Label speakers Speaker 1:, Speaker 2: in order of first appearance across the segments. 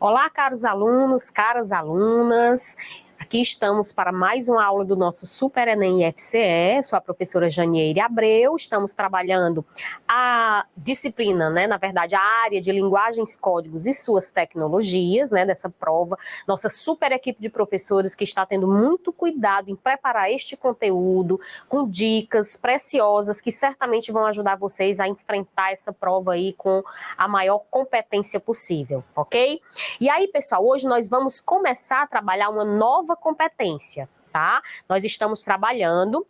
Speaker 1: Olá, caros alunos, caras alunas. Aqui estamos para mais uma aula do nosso Super Enem IFCE. Sou a professora Janieire Abreu. Estamos trabalhando a disciplina, na verdade, a área de linguagens, códigos e suas tecnologias, dessa prova. Nossa super equipe de professores que está tendo muito cuidado em preparar este conteúdo com dicas preciosas que certamente vão ajudar vocês a enfrentar essa prova aí com a maior competência possível, ok? E aí, pessoal, hoje nós vamos começar a trabalhar uma nova competência, tá? Nós estamos trabalhando,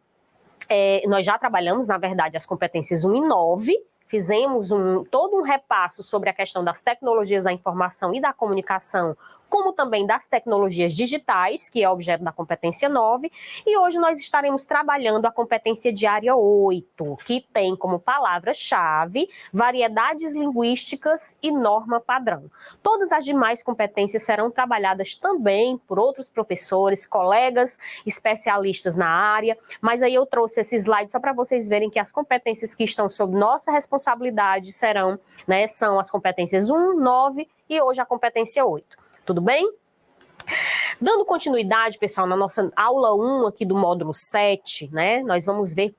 Speaker 1: nós já trabalhamos, na verdade, as competências 1 e 9, fizemos todo um repasso sobre a questão das tecnologias da informação e da comunicação, como também das tecnologias digitais, que é objeto da competência 9, e hoje nós estaremos trabalhando a competência de área 8, que tem como palavra-chave variedades linguísticas e norma padrão. Todas as demais competências serão trabalhadas também por outros professores, colegas especialistas na área, mas aí eu trouxe esse slide só para vocês verem que as competências que estão sob nossa responsabilidade são as competências 1, 9 e hoje a competência 8. Tudo bem? Dando continuidade, pessoal, na nossa aula 1 aqui do módulo 7, nós vamos ver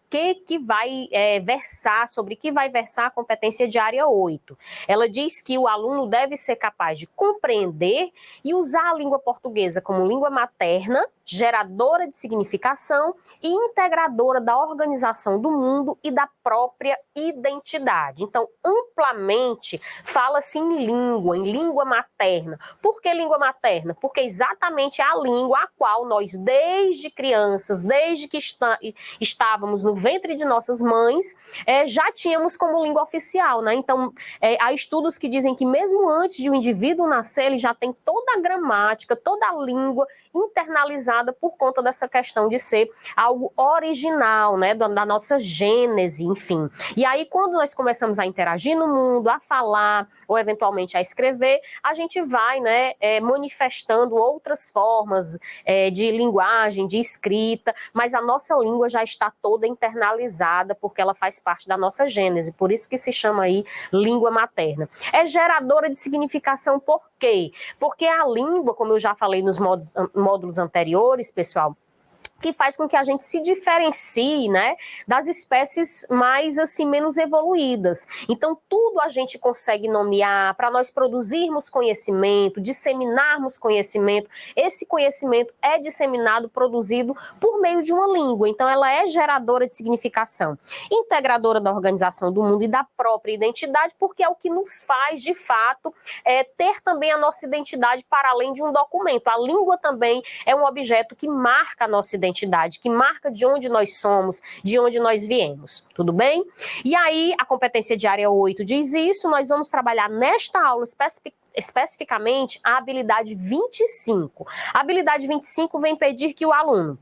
Speaker 1: sobre que vai versar a competência de área 8. Ela diz que o aluno deve ser capaz de compreender e usar a língua portuguesa como língua materna, geradora de significação e integradora da organização do mundo e da própria identidade. Então, amplamente, fala-se em língua materna. Por que língua materna? Porque exatamente é a língua a qual nós, desde crianças, desde que estávamos no ventre de nossas mães, já tínhamos como língua oficial, Então, há estudos que dizem que mesmo antes de o indivíduo nascer, ele já tem toda a gramática, toda a língua internalizada por conta dessa questão de ser algo original, da nossa gênese, enfim. E aí, quando nós começamos a interagir no mundo, a falar, ou eventualmente a escrever, a gente vai, manifestando outras formas de linguagem, de escrita, mas a nossa língua já está toda internalizada, porque ela faz parte da nossa gênese, por isso que se chama aí língua materna. É geradora de significação por quê? Porque a língua, como eu já falei nos módulos anteriores, pessoal, que faz com que a gente se diferencie, das espécies mais, assim, menos evoluídas. Então, tudo a gente consegue nomear para nós produzirmos conhecimento, disseminarmos conhecimento. Esse conhecimento é disseminado, produzido por meio de uma língua. Então, ela é geradora de significação, integradora da organização do mundo e da própria identidade, porque é o que nos faz, de fato, ter também a nossa identidade para além de um documento. A língua também é um objeto que marca a nossa identidade, que marca de onde nós somos, de onde nós viemos, tudo bem? E aí, a competência de área 8 diz isso, nós vamos trabalhar nesta aula especificamente a habilidade 25. A habilidade 25 vem pedir que o aluno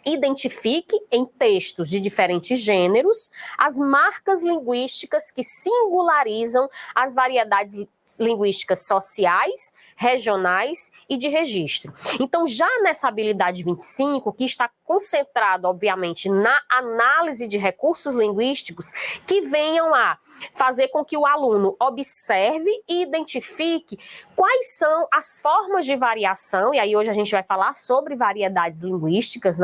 Speaker 1: identifique em textos de diferentes gêneros as marcas linguísticas que singularizam as variedades linguísticas sociais, regionais e de registro. Então, já nessa habilidade 25, que está concentrado, obviamente, na análise de recursos linguísticos que venham a fazer com que o aluno observe e identifique quais são as formas de variação, e aí hoje a gente vai falar sobre variedades linguísticas,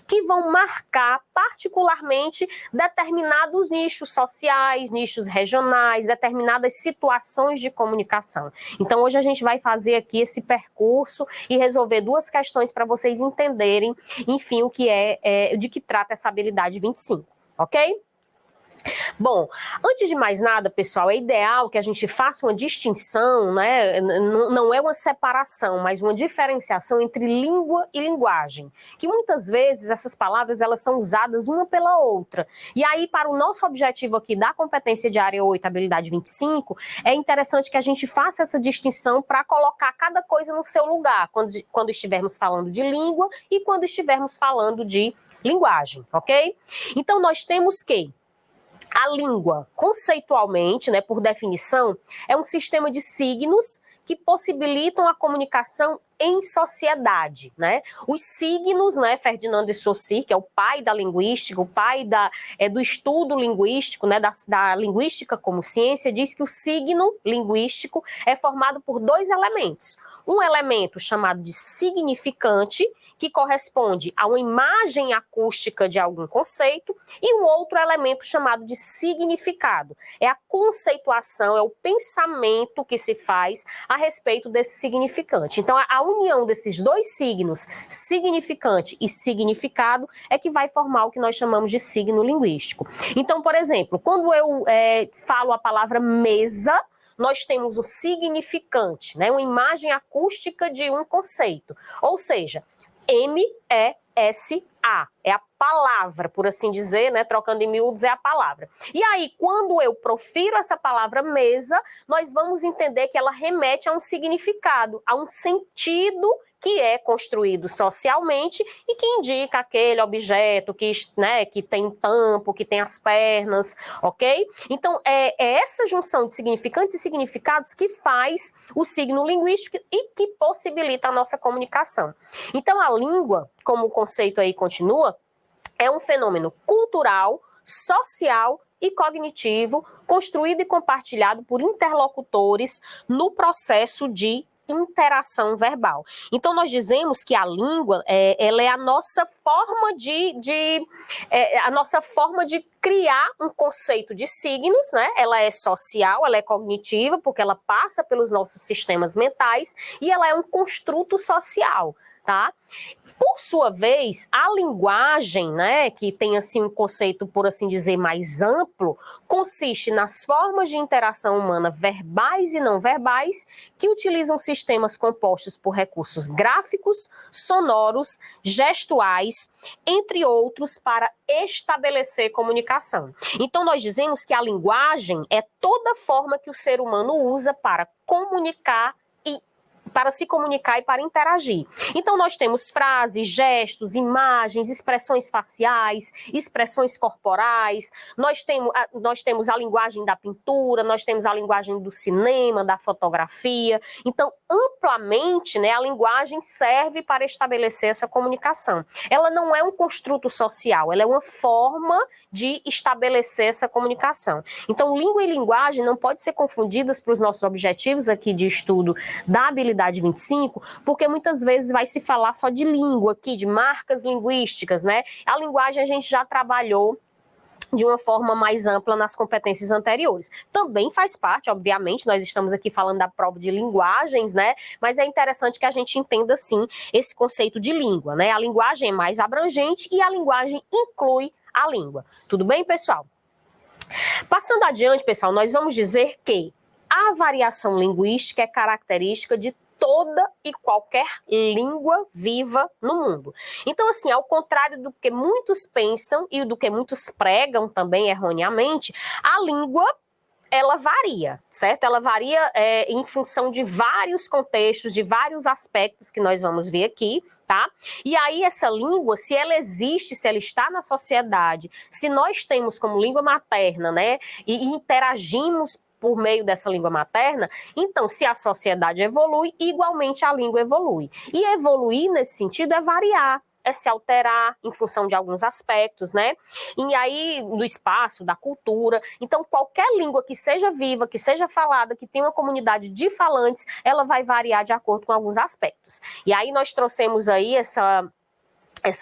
Speaker 1: que vão marcar particularmente determinados nichos sociais, nichos regionais, determinadas situações de comunicação. Então, hoje a gente vai fazer aqui esse percurso e resolver duas questões para vocês entenderem, enfim, o que de que trata essa habilidade 25, ok? Bom, antes de mais nada, pessoal, é ideal que a gente faça uma distinção, não é uma separação, mas uma diferenciação entre língua e linguagem, que muitas vezes essas palavras elas são usadas uma pela outra. E aí, para o nosso objetivo aqui da competência de área 8, habilidade 25, é interessante que a gente faça essa distinção para colocar cada coisa no seu lugar, quando estivermos falando de língua e quando estivermos falando de linguagem, ok? Então, nós temos que a língua, conceitualmente, por definição, é um sistema de signos que possibilitam a comunicação em sociedade, né? Os signos, né, Ferdinand de Saussure, que é o pai da linguística, o pai do estudo linguístico, né, da linguística como ciência, diz que o signo linguístico é formado por dois elementos. Um elemento chamado de significante, que corresponde a uma imagem acústica de algum conceito, e um outro elemento chamado de significado. É a conceituação, é o pensamento que se faz a respeito desse significante. Então, a união desses dois signos, significante e significado, é que vai formar o que nós chamamos de signo linguístico. Então, por exemplo, quando eu falo a palavra mesa, nós temos o significante, né? Uma imagem acústica de um conceito. Ou seja, M-E-S-A, é a palavra, por assim dizer, né? Trocando em miúdos, é a palavra. E aí, quando eu profiro essa palavra mesa, nós vamos entender que ela remete a um significado, a um sentido que é construído socialmente e que indica aquele objeto que, né, que tem tampo, que tem as pernas, ok? Então, é essa junção de significantes e significados que faz o signo linguístico e que possibilita a nossa comunicação. Então, a língua, como o conceito aí continua, é um fenômeno cultural, social e cognitivo, construído e compartilhado por interlocutores no processo de interação verbal. Então, nós dizemos que a língua, ela é a nossa forma de criar um conceito de signos, né? Ela é social, ela é cognitiva, porque ela passa pelos nossos sistemas mentais, e ela é um construto social, tá? Por sua vez, a linguagem, né, que tem assim um conceito, por assim dizer, mais amplo, consiste nas formas de interação humana verbais e não verbais que utilizam sistemas compostos por recursos gráficos, sonoros, gestuais, entre outros, para estabelecer comunicação. Então, nós dizemos que a linguagem é toda forma que o ser humano usa para se comunicar e para interagir. Então, nós temos frases, gestos, imagens, expressões faciais, expressões corporais, nós temos a linguagem da pintura, nós temos a linguagem do cinema, da fotografia. Então, amplamente, né, a linguagem serve para estabelecer essa comunicação. Ela não é um construto social, ela é uma forma de estabelecer essa comunicação. Então, língua e linguagem não podem ser confundidas para os nossos objetivos aqui de estudo da habilidade 25, porque muitas vezes vai se falar só de língua aqui, de marcas linguísticas, né? A linguagem a gente já trabalhou de uma forma mais ampla nas competências anteriores. Também faz parte, obviamente, nós estamos aqui falando da prova de linguagens, né? Mas é interessante que a gente entenda, sim, esse conceito de língua, né? A linguagem é mais abrangente e a linguagem inclui a língua. Tudo bem, pessoal? Passando adiante, pessoal, nós vamos dizer que a variação linguística é característica de toda e qualquer língua viva no mundo. Então, assim, ao contrário do que muitos pensam e do que muitos pregam também erroneamente, a língua, ela varia, certo? Ela varia em função de vários contextos, de vários aspectos que nós vamos ver aqui, tá? E aí essa língua, se ela existe, se ela está na sociedade, se nós temos como língua materna, né, e interagimos por meio dessa língua materna, então, se a sociedade evolui, igualmente a língua evolui. E evoluir, nesse sentido, é variar, é se alterar em função de alguns aspectos, né? E aí, do espaço, da cultura. Então, qualquer língua que seja viva, que seja falada, que tenha uma comunidade de falantes, ela vai variar de acordo com alguns aspectos. E aí, nós trouxemos aí essa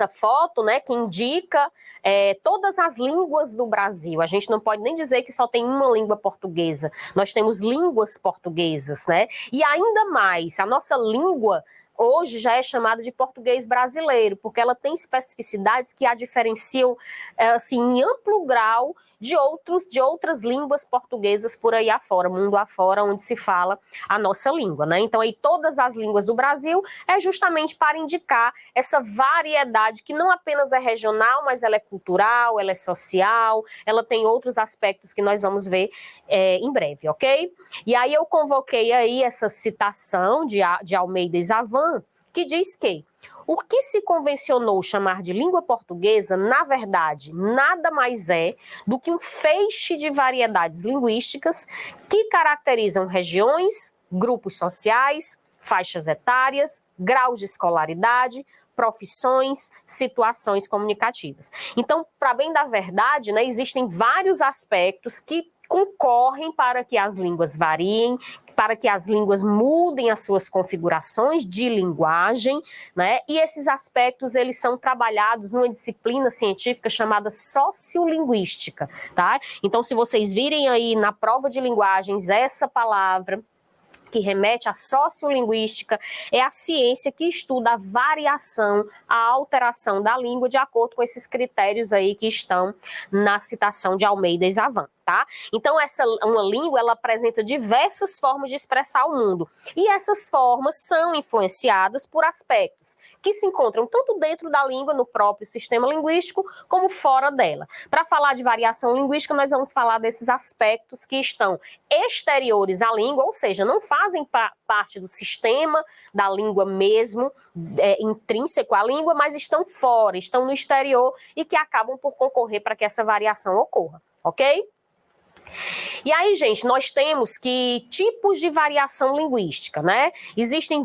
Speaker 1: foto, né, que indica todas as línguas do Brasil. A gente não pode nem dizer que só tem uma língua portuguesa. Nós temos línguas portuguesas, né? E ainda mais, a nossa língua hoje já é chamada de português brasileiro, porque ela tem especificidades que a diferenciam assim, em amplo grau de outras línguas portuguesas por aí afora, mundo afora, onde se fala a nossa língua, né? Então, aí todas as línguas do Brasil é justamente para indicar essa variedade que não apenas é regional, mas ela é cultural, ela é social, ela tem outros aspectos que nós vamos ver em breve, ok? E aí eu convoquei aí essa citação de Almeida e Zavan, que diz que o que se convencionou chamar de língua portuguesa, na verdade, nada mais é do que um feixe de variedades linguísticas que caracterizam regiões, grupos sociais, faixas etárias, graus de escolaridade, profissões, situações comunicativas. Então, para bem da verdade, né, existem vários aspectos que concorrem para que as línguas variem, para que as línguas mudem as suas configurações de linguagem, né? E esses aspectos, eles são trabalhados numa disciplina científica chamada sociolinguística, tá? Então, se vocês virem aí na prova de linguagens essa palavra, que remete à sociolinguística, é a ciência que estuda a variação, a alteração da língua de acordo com esses critérios aí que estão na citação de Almeida e Zavan, tá? Então, uma língua, ela apresenta diversas formas de expressar o mundo, e essas formas são influenciadas por aspectos que se encontram tanto dentro da língua, no próprio sistema linguístico, como fora dela. Para falar de variação linguística, nós vamos falar desses aspectos que estão exteriores à língua, ou seja, não fazem parte do sistema da língua mesmo, intrínseco à língua, mas estão fora, estão no exterior e que acabam por concorrer para que essa variação ocorra, ok? E aí, gente, nós temos que tipos de variação linguística, né? Existem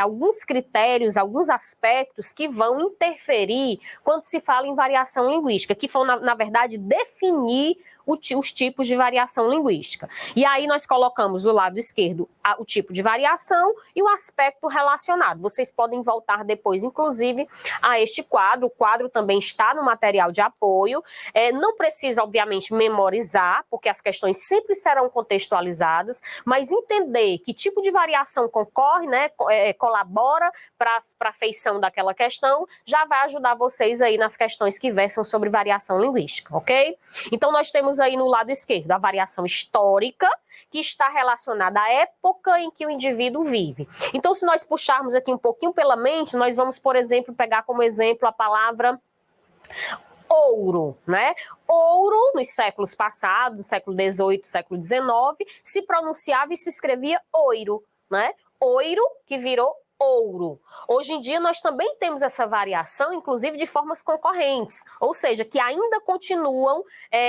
Speaker 1: alguns critérios, alguns aspectos que vão interferir quando se fala em variação linguística, que vão, na verdade, definir os tipos de variação linguística. E aí nós colocamos do lado esquerdo o tipo de variação e o aspecto relacionado. Vocês podem voltar depois, inclusive, a este quadro. O quadro também está no material de apoio. Não precisa, obviamente, memorizar, porque as questões sempre serão contextualizadas, mas entender que tipo de variação concorre, né, colabora para a feição daquela questão, já vai ajudar vocês aí nas questões que versam sobre variação linguística, ok? Então, nós temos aí no lado esquerdo a variação histórica, que está relacionada à época em que o indivíduo vive. Então, se nós puxarmos aqui um pouquinho pela mente, nós vamos, por exemplo, pegar como exemplo a palavra ouro, né? Ouro, nos séculos passados, século XVIII, século XIX, se pronunciava e se escrevia oiro, né? Oiro, que virou ouro. Hoje em dia nós também temos essa variação, inclusive de formas concorrentes, ou seja, que ainda continuam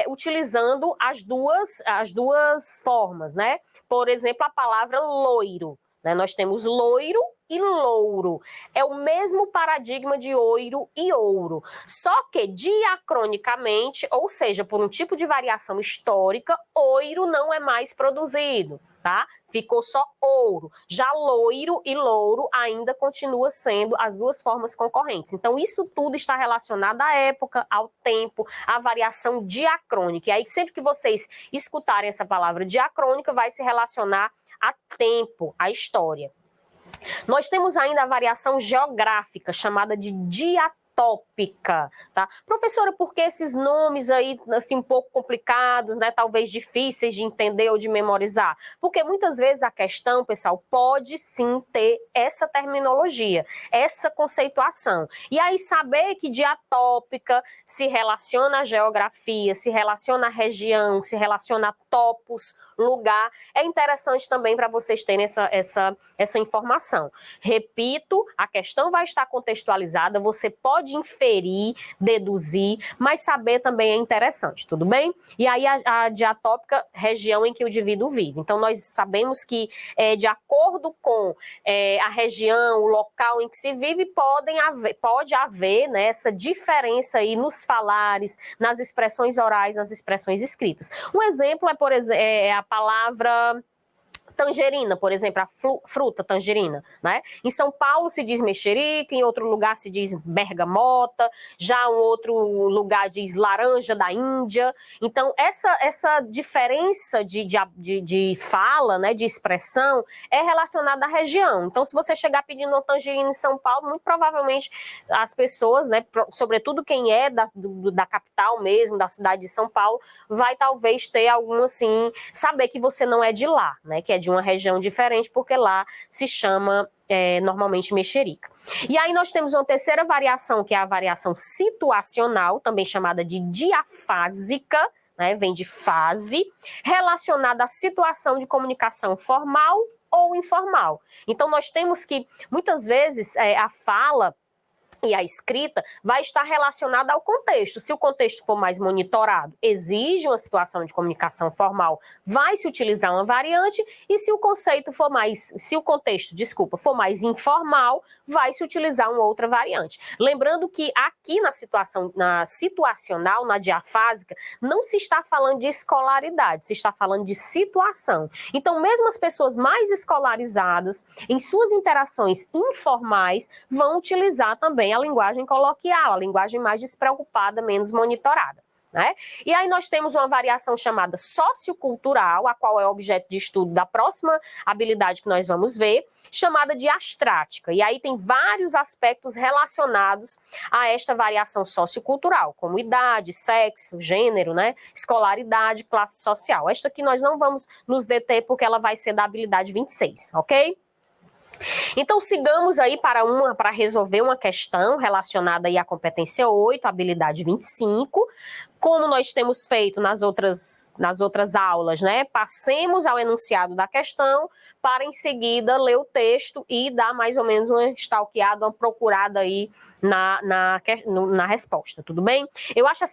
Speaker 1: utilizando as duas formas, né? Por exemplo, a palavra loiro, né? Nós temos loiro e louro. É o mesmo paradigma de oiro e ouro, só que diacronicamente, ou seja, por um tipo de variação histórica, oiro não é mais produzido, tá? Ficou só ouro. Já loiro e louro ainda continua sendo as duas formas concorrentes. Então, isso tudo está relacionado à época, ao tempo, à variação diacrônica. E aí, sempre que vocês escutarem essa palavra diacrônica, vai se relacionar a tempo, à história. Nós temos ainda a variação geográfica, chamada de diatópica, tá? Professora, por que esses nomes aí, assim, um pouco complicados, né? Talvez difíceis de entender ou de memorizar? Porque muitas vezes a questão, pessoal, pode sim ter essa terminologia, essa conceituação. E aí saber que diatópica se relaciona à geografia, se relaciona à região, se relaciona a topos, lugar, é interessante também para vocês terem essa informação. Repito, a questão vai estar contextualizada, você pode inferir, deduzir, mas saber também é interessante, tudo bem? E aí a diatópica, região em que o indivíduo vive. Então nós sabemos que de acordo com a região, o local em que se vive, pode haver, né, essa diferença aí nos falares, nas expressões orais, nas expressões escritas. Um exemplo é a palavra tangerina, por exemplo, a fruta tangerina, né? Em São Paulo se diz mexerica, em outro lugar se diz bergamota, já um outro lugar diz laranja da Índia. Então, essa diferença de fala, né, de expressão, é relacionada à região. Então, se você chegar pedindo uma tangerina em São Paulo, muito provavelmente as pessoas, né, sobretudo quem é da capital mesmo, da cidade de São Paulo, vai talvez ter algum, assim, saber que você não é de lá, né, que é de uma região diferente, porque lá se chama normalmente mexerica. E aí nós temos uma terceira variação, que é a variação situacional, também chamada de diafásica, né, vem de fase, relacionada à situação de comunicação formal ou informal. Então nós temos que, muitas vezes, a fala e a escrita vai estar relacionada ao contexto. Se o contexto for mais monitorado, exige uma situação de comunicação formal, vai se utilizar uma variante, e se o contexto for mais informal, vai se utilizar uma outra variante. Lembrando que aqui na situacional, na diafásica, não se está falando de escolaridade, se está falando de situação. Então, mesmo as pessoas mais escolarizadas, em suas interações informais, vão utilizar também a linguagem coloquial, a linguagem mais despreocupada, menos monitorada, né? E aí nós temos uma variação chamada sociocultural, a qual é objeto de estudo da próxima habilidade que nós vamos ver, chamada de astrática. E aí tem vários aspectos relacionados a esta variação sociocultural, como idade, sexo, gênero, né? Escolaridade, classe social. Esta aqui nós não vamos nos deter porque ela vai ser da habilidade 26, ok? Então, sigamos aí para resolver uma questão relacionada aí à competência 8, habilidade 25. Como nós temos feito nas outras aulas, né? Passemos ao enunciado da questão para, em seguida, ler o texto e dar mais ou menos uma stalkeada, uma procurada aí na resposta, tudo bem? Eu acho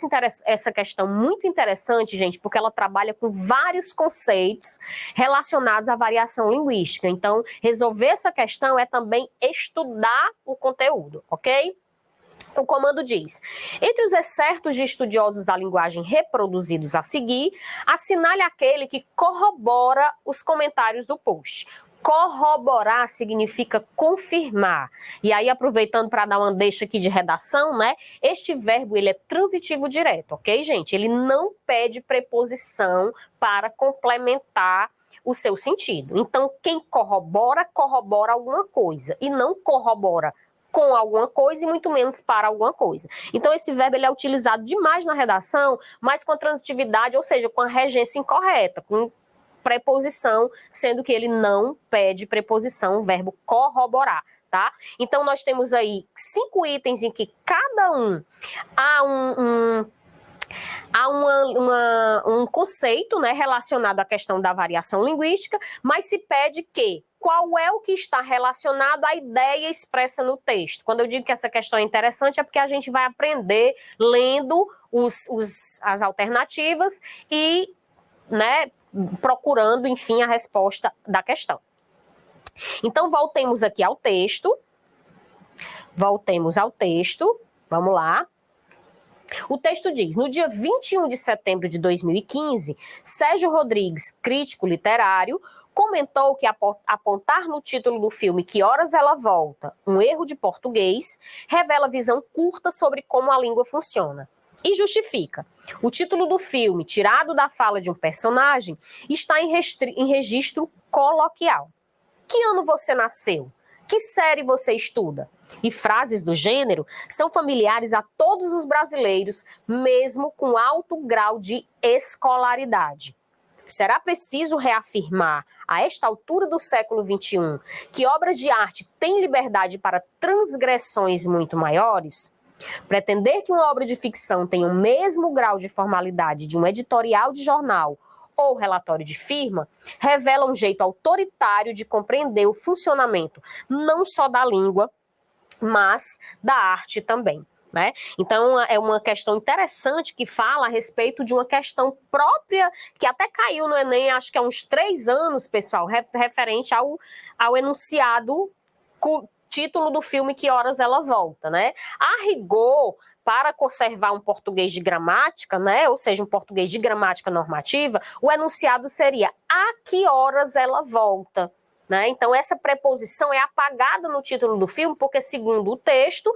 Speaker 1: essa questão muito interessante, gente, porque ela trabalha com vários conceitos relacionados à variação linguística. Então, resolver essa questão é também estudar o conteúdo, ok? O comando diz: entre os excertos de estudiosos da linguagem reproduzidos a seguir, assinale aquele que corrobora os comentários do post. Corroborar significa confirmar. E aí, aproveitando para dar uma deixa aqui de redação, né? Este verbo, ele é transitivo direto, ok, gente? Ele não pede preposição para complementar o seu sentido. Então, quem corrobora, corrobora alguma coisa. E não corrobora com alguma coisa e muito menos para alguma coisa. Então, esse verbo ele é utilizado demais na redação, mas com a transitividade, ou seja, com a regência incorreta, com preposição, sendo que ele não pede preposição, o verbo corroborar, tá? Então, nós temos aí 5 itens em que cada um há um conceito, né, relacionado à questão da variação linguística, mas se pede que qual é o que está relacionado à ideia expressa no texto. Quando eu digo que essa questão é interessante, é porque a gente vai aprender lendo as alternativas e, né, procurando, enfim, a resposta da questão. Então, voltemos aqui ao texto. Vamos lá. O texto diz: no dia 21 de setembro de 2015, Sérgio Rodrigues, crítico literário, comentou que apontar no título do filme Que Horas Ela Volta, um erro de português, revela visão curta sobre como a língua funciona. E justifica. O título do filme, tirado da fala de um personagem, está em registro coloquial. Que ano você nasceu? Que série você estuda? E frases do gênero são familiares a todos os brasileiros, mesmo com alto grau de escolaridade. Será preciso reafirmar, a esta altura do século XXI, que obras de arte têm liberdade para transgressões muito maiores? Pretender que uma obra de ficção tenha o mesmo grau de formalidade de um editorial de jornal ou relatório de firma revela um jeito autoritário de compreender o funcionamento não só da língua, mas da arte também, né? Então, é uma questão interessante que fala a respeito de uma questão própria, que até caiu no Enem, acho que há uns 3 anos, pessoal, referente ao enunciado, título do filme Que Horas Ela Volta, né? A rigor, para conservar um português de gramática, né, ou seja, um português de gramática normativa, o enunciado seria a que horas ela volta, né? Então, essa preposição é apagada no título do filme, porque, segundo o texto,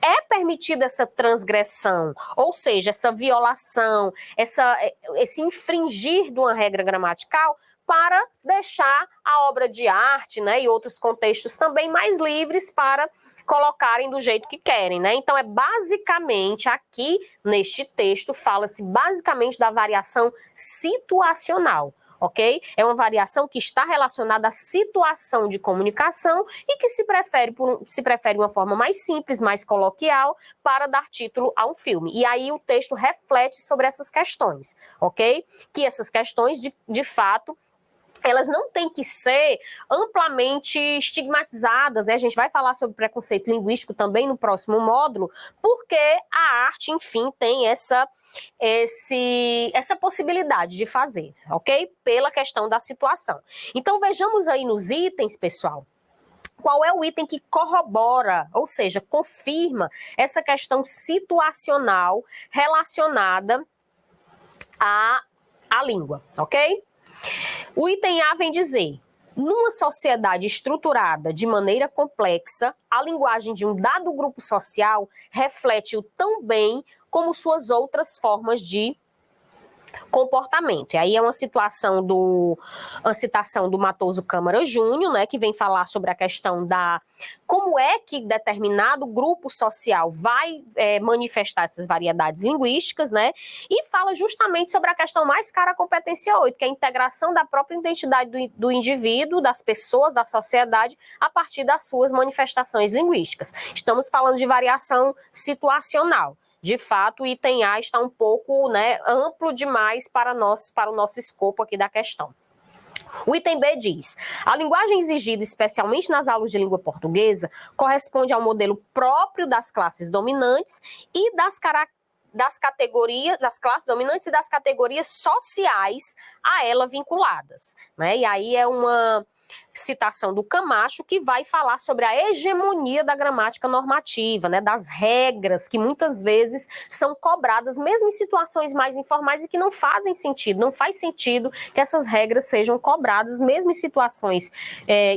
Speaker 1: é permitida essa transgressão, ou seja, essa violação, esse infringir de uma regra gramatical para deixar a obra de arte, né, e outros contextos também mais livres para colocarem do jeito que querem, né? Então, é basicamente, aqui neste texto, fala-se basicamente da variação situacional, ok? É uma variação que está relacionada à situação de comunicação e que se prefere uma forma mais simples, mais coloquial, para dar título a um filme. E aí o texto reflete sobre essas questões, ok? Que essas questões, de fato, elas não têm que ser amplamente estigmatizadas, né? A gente vai falar sobre preconceito linguístico também no próximo módulo, porque a arte, enfim, tem essa possibilidade de fazer, ok? Pela questão da situação. Então, vejamos aí nos itens, pessoal. Qual é o item que corrobora, ou seja, confirma essa questão situacional relacionada à língua, ok? O item A vem dizer: numa sociedade estruturada de maneira complexa, a linguagem de um dado grupo social reflete-o tão bem como suas outras formas de comportamento. E aí é uma citação do Matoso Câmara Júnior, né, que vem falar sobre a questão da como é que determinado grupo social vai manifestar essas variedades linguísticas, né, e fala justamente sobre a questão mais cara à competência 8, que é a integração da própria identidade do indivíduo, das pessoas, da sociedade, a partir das suas manifestações linguísticas. Estamos falando de variação situacional. De fato, o item A está um pouco, né, amplo demais para o nosso escopo aqui da questão. O item B diz: a linguagem exigida, especialmente nas aulas de língua portuguesa, corresponde ao modelo próprio das classes dominantes e das classes dominantes e das categorias sociais a ela vinculadas, né? E aí é uma citação do Camacho, que vai falar sobre a hegemonia da gramática normativa, né, das regras que muitas vezes são cobradas, mesmo em situações mais informais e que não fazem sentido, não faz sentido que essas regras sejam cobradas, mesmo em situações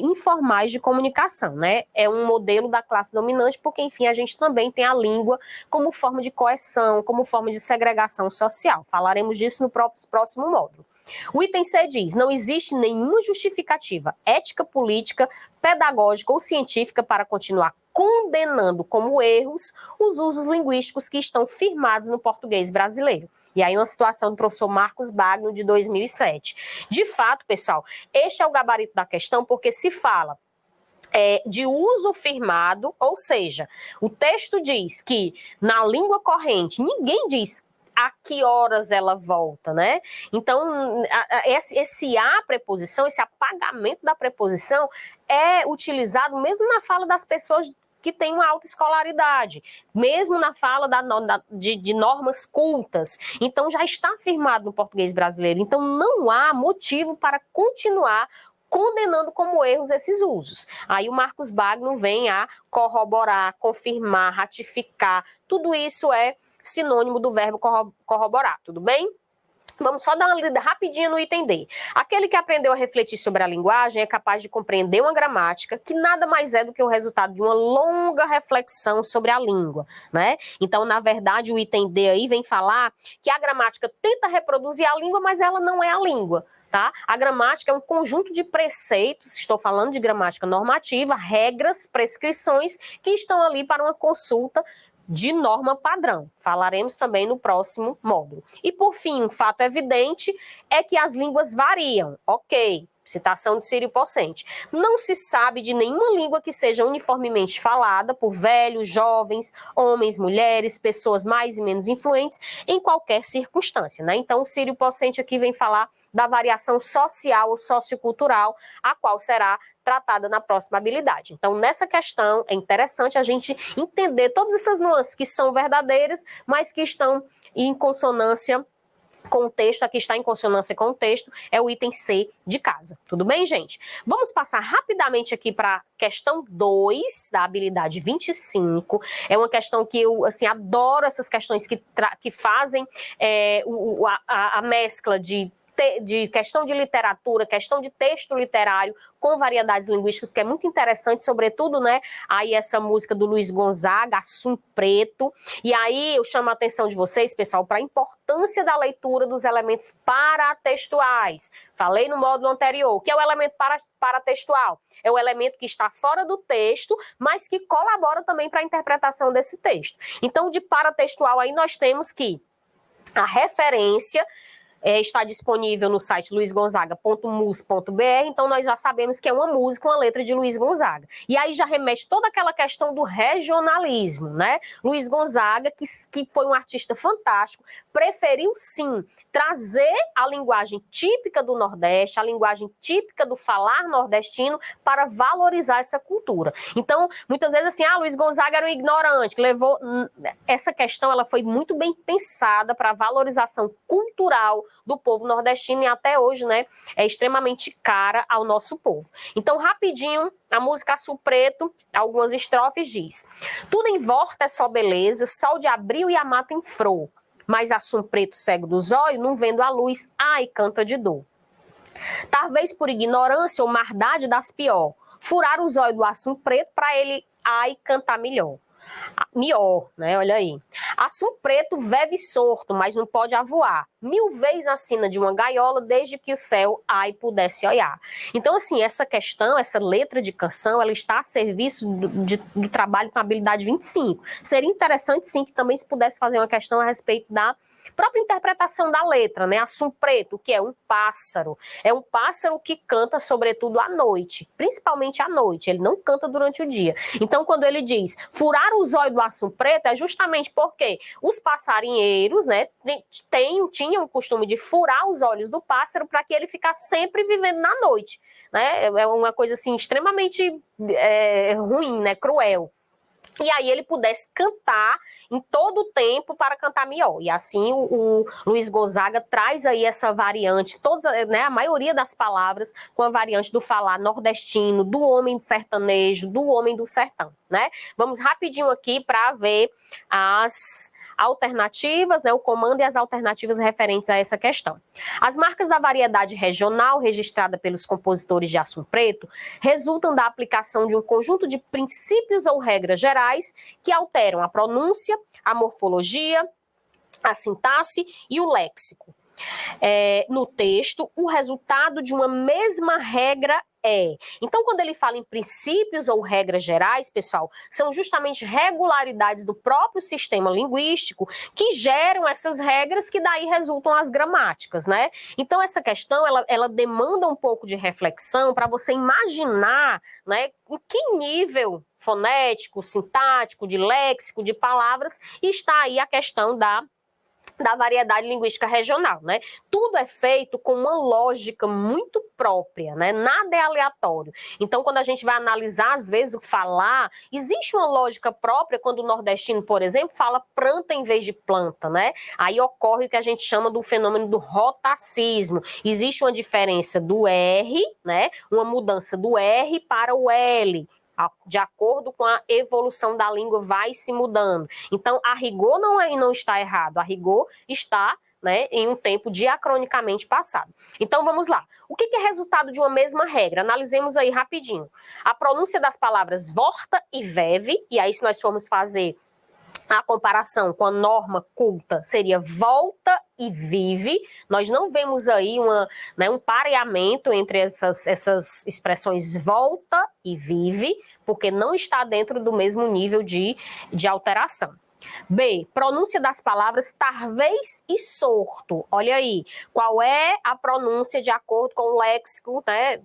Speaker 1: informais de comunicação, né? É um modelo da classe dominante, porque, enfim, a gente também tem a língua como forma de coerção, como forma de segregação social. Falaremos disso no próximo módulo. O item C diz: não existe nenhuma justificativa ética, política, pedagógica ou científica para continuar condenando como erros os usos linguísticos que estão firmados no português brasileiro. E aí uma situação do professor Marcos Bagno, de 2007. De fato, pessoal, este é o gabarito da questão, porque se fala de uso firmado, ou seja, o texto diz que na língua corrente, ninguém diz a que horas ela volta, né? Então, esse a preposição, esse apagamento da preposição é utilizado mesmo na fala das pessoas que têm uma alta escolaridade, mesmo na fala de normas cultas. Então, já está afirmado no português brasileiro. Então, não há motivo para continuar condenando como erros esses usos. Aí o Marcos Bagno vem a corroborar, confirmar, ratificar. Tudo isso é sinônimo do verbo corroborar, tudo bem? Vamos só dar uma lida rapidinha no item D. Aquele que aprendeu a refletir sobre a linguagem é capaz de compreender uma gramática que nada mais é do que o resultado de uma longa reflexão sobre a língua, né? Então, na verdade, o item D aí vem falar que a gramática tenta reproduzir a língua, mas ela não é a língua, tá? A gramática é um conjunto de preceitos, estou falando de gramática normativa, regras, prescrições que estão ali para uma consulta de norma padrão. Falaremos também no próximo módulo. E, por fim, um fato evidente é que as línguas variam. Ok, citação de Círio Pocente. Não se sabe de nenhuma língua que seja uniformemente falada por velhos, jovens, homens, mulheres, pessoas mais e menos influentes em qualquer circunstância, né? Então, o Círio Pocente aqui vem falar da variação social ou sociocultural, a qual será tratada na próxima habilidade. Então, nessa questão, é interessante a gente entender todas essas nuances que são verdadeiras, mas que estão em consonância com o texto. Aqui está em consonância com o texto, é o item C de casa. Tudo bem, gente? Vamos passar rapidamente aqui para a questão 2 da habilidade 25. É uma questão que eu, assim, adoro essas questões que fazem a mescla de questão de literatura, questão de texto literário com variedades linguísticas, que é muito interessante, sobretudo, né, aí essa música do Luiz Gonzaga, Assum Preto, e aí eu chamo a atenção de vocês, pessoal, para a importância da leitura dos elementos paratextuais. Falei no módulo anterior, o que é o elemento paratextual? É o elemento que está fora do texto, mas que colabora também para a interpretação desse texto. Então, de paratextual aí nós temos que a referência está disponível no site luizgonzaga.mus.br, então nós já sabemos que é uma música, uma letra de Luiz Gonzaga. E aí já remete toda aquela questão do regionalismo, né? Luiz Gonzaga, que foi um artista fantástico, preferiu sim trazer a linguagem típica do Nordeste, a linguagem típica do falar nordestino, para valorizar essa cultura. Então, muitas vezes assim, Luiz Gonzaga era um ignorante, que levou... Essa questão, ela foi muito bem pensada para a valorização cultural do povo nordestino e até hoje, né, é extremamente cara ao nosso povo. Então, rapidinho, a música Açul Preto, algumas estrofes diz: tudo em volta é só beleza, sol de abril e a mata em flor, mas Açul Preto cego dos olhos, não vendo a luz, ai, canta de dor. Talvez por ignorância ou maldade das pior, furar os olhos do Açul Preto para ele, ai, cantar melhor. Né? Olha aí. Açul Preto vive sorto, mas não pode avoar. 1000 vezes acima de uma gaiola, desde que o céu, ai, pudesse olhar. Então, assim, essa questão, essa letra de canção, ela está a serviço do trabalho com habilidade 25. Seria interessante, sim, que também se pudesse fazer uma questão a respeito da própria interpretação da letra, né? Açul Preto, que é um pássaro que canta sobretudo à noite, principalmente à noite, ele não canta durante o dia. Então, quando ele diz furar os olhos do Açul Preto, é justamente porque os passarinheiros, né, tinham o costume de furar os olhos do pássaro para que ele ficasse sempre vivendo na noite, né? É uma coisa assim extremamente ruim, né, cruel. E aí ele pudesse cantar em todo o tempo para cantar melhor. E assim o Luiz Gonzaga traz aí essa variante, né, a maioria das palavras com a variante do falar nordestino, do homem do sertanejo, do homem do sertão, né? Vamos rapidinho aqui para ver as alternativas, né, o comando e as alternativas referentes a essa questão. As marcas da variedade regional registrada pelos compositores de Açul Preto resultam da aplicação de um conjunto de princípios ou regras gerais que alteram a pronúncia, a morfologia, a sintaxe e o léxico. No texto, o resultado de uma mesma regra é. Então, quando ele fala em princípios ou regras gerais, pessoal, são justamente regularidades do próprio sistema linguístico que geram essas regras que daí resultam as gramáticas, né? Então, essa questão, ela demanda um pouco de reflexão para você imaginar, né, em que nível fonético, sintático, de léxico, de palavras, está aí a questão da variedade linguística regional, né? Tudo é feito com uma lógica muito própria, né? Nada é aleatório. Então, quando a gente vai analisar, às vezes, o falar, existe uma lógica própria quando o nordestino, por exemplo, fala planta em vez de planta, né? Aí ocorre o que a gente chama do fenômeno do rotacismo. Existe uma diferença do R, né? Uma mudança do R para o L. De acordo com a evolução da língua, vai se mudando. Então, a rigor não está errado, a rigor está, né, em um tempo diacronicamente passado. Então, vamos lá. O que é resultado de uma mesma regra? Analisemos aí rapidinho. A pronúncia das palavras volta e veve, e aí se nós formos fazer a comparação com a norma culta, seria volta e vive. Nós não vemos aí um pareamento entre essas expressões volta e vive, porque não está dentro do mesmo nível de alteração. B, pronúncia das palavras talvez e sorto. Olha aí, qual é a pronúncia de acordo com o léxico, né,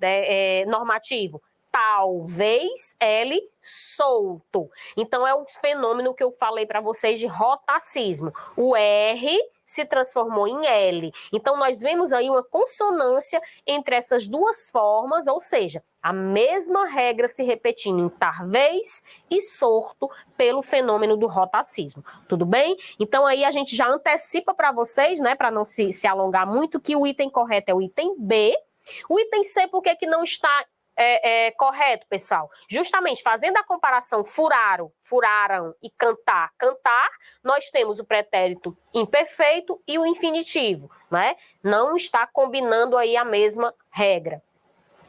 Speaker 1: normativo? Talvez L solto. Então é o fenômeno que eu falei para vocês de rotacismo. O R se transformou em L. Então nós vemos aí uma consonância entre essas duas formas, ou seja, a mesma regra se repetindo em talvez e sorto pelo fenômeno do rotacismo. Tudo bem? Então aí a gente já antecipa para vocês, né, para não se alongar muito, que o item correto é o item B. O item C, por que não está correto, pessoal? Justamente fazendo a comparação furaram e cantar, nós temos o pretérito imperfeito e o infinitivo, né? Não está combinando aí a mesma regra.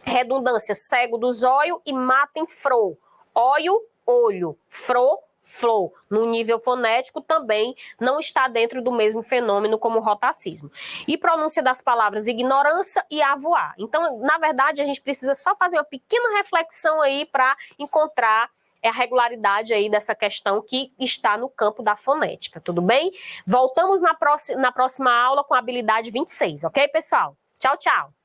Speaker 1: Redundância, cego dos olhos e mata em fro. Olho, olho, fro, flor, no nível fonético também não está dentro do mesmo fenômeno como o rotacismo. E pronúncia das palavras ignorância e avoar. Então, na verdade, a gente precisa só fazer uma pequena reflexão aí para encontrar é a regularidade aí dessa questão que está no campo da fonética, tudo bem? Voltamos na próxima aula com a habilidade 26, ok, pessoal? Tchau, tchau!